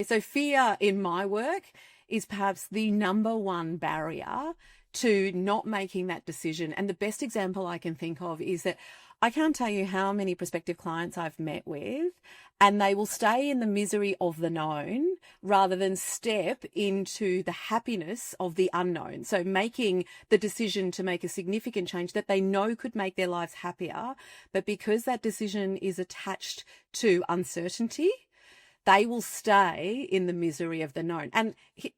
So fear in my work is perhaps the number one barrier to not making that decision. And the best example I can think of is that I can't tell you how many prospective clients I've met with, and they will stay in the misery of the known rather than step into the happiness of the unknown. So making the decision to make a significant change that they know could make their lives happier, but because that decision is attached to uncertainty, they will stay in the misery of the known. And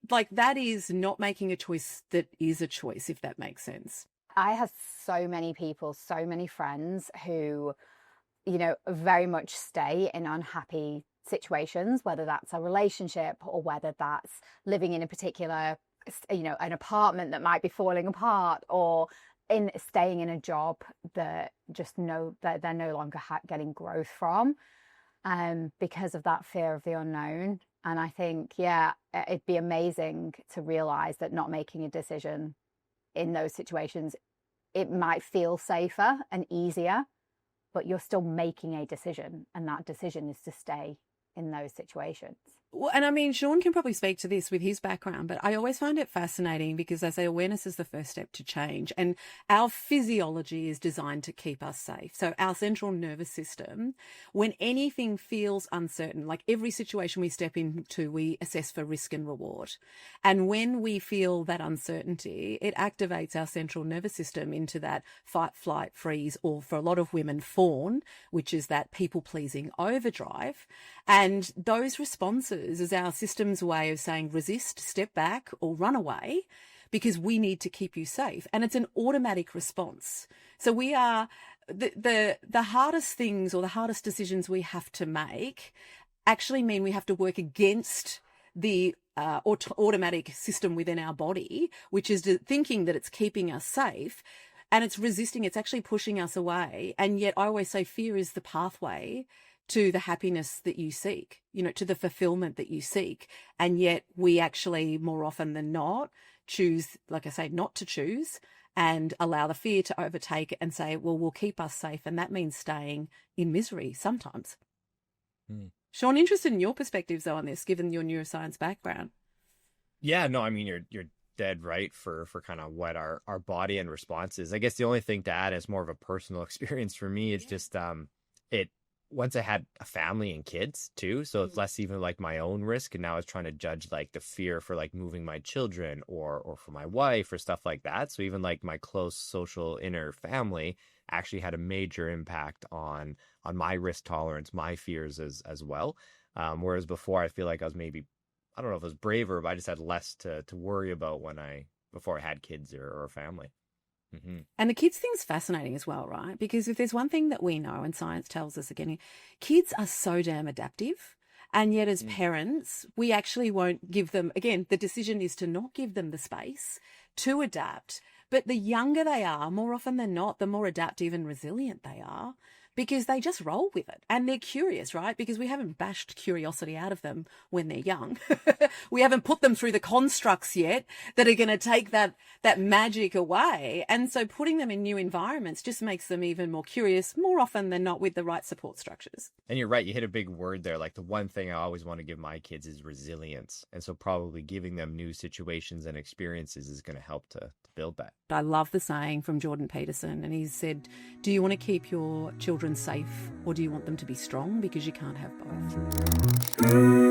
like, that is not making a choice that is a choice, if that makes sense. I have so many people, so many friends who, you know, very much stay in unhappy situations, whether that's a relationship or whether that's living in a particular, you know, an apartment that might be falling apart, or in staying in a job that just know that they're no longer getting growth from. Because of that fear of the unknown. And I think, yeah, it'd be amazing to realize that not making a decision in those situations, it might feel safer and easier, but you're still making a decision, and that decision is to stay in those situations. Well, and I mean, Sean can probably speak to this with his background, but I always find it fascinating because they say awareness is the first step to change, and our physiology is designed to keep us safe. So our central nervous system, when anything feels uncertain, like every situation we step into, we assess for risk and reward. And when we feel that uncertainty, it activates our central nervous system into that fight, flight, freeze, or for a lot of women, fawn, which is that people-pleasing overdrive. And those responses is our system's way of saying resist, step back, or run away, because we need to keep you safe. And it's an automatic response. So we are the hardest things, or the hardest decisions we have to make actually mean we have to work against the automatic system within our body, which is thinking that it's keeping us safe. And it's resisting, it's actually pushing us away. And yet I always say fear is the pathway to the happiness that you seek, you know, to the fulfillment that you seek. And yet we actually, more often than not, choose, like I say, not to choose, and allow the fear to overtake it and say, well, we'll keep us safe. And that means staying in misery sometimes. Sean, interested in your perspectives though on this, given your neuroscience background. Yeah, no, I mean, you're dead right for kind of what our body and response is. I guess the only thing to add is more of a personal experience for me is just once I had a family and kids too, so it's less even like my own risk, and now I was trying to judge like the fear for like moving my children or for my wife or stuff like that. So even like my close social inner family actually had a major impact on my risk tolerance, my fears as well. Whereas before I feel like I was maybe, I don't know if I was braver, but I just had less to worry about before I had kids or a family. Mm-hmm. And the kids thing's fascinating as well, right? Because if there's one thing that we know, and science tells us again, kids are so damn adaptive. And yet as parents, we actually won't give them, again, the decision is to not give them the space to adapt. But the younger they are, more often than not, the more adaptive and resilient they are, because they just roll with it and they're curious, right? Because we haven't bashed curiosity out of them when they're young. We haven't put them through the constructs yet that are going to take that magic away. And so putting them in new environments just makes them even more curious, more often than not, with the right support structures. And you're right. You hit a big word there. Like the one thing I always want to give my kids is resilience. And so probably giving them new situations and experiences is going to help to build that. I love the saying from Jordan Peterson, and he said, do you want to keep your children safe, or do you want them to be strong? Because you can't have both.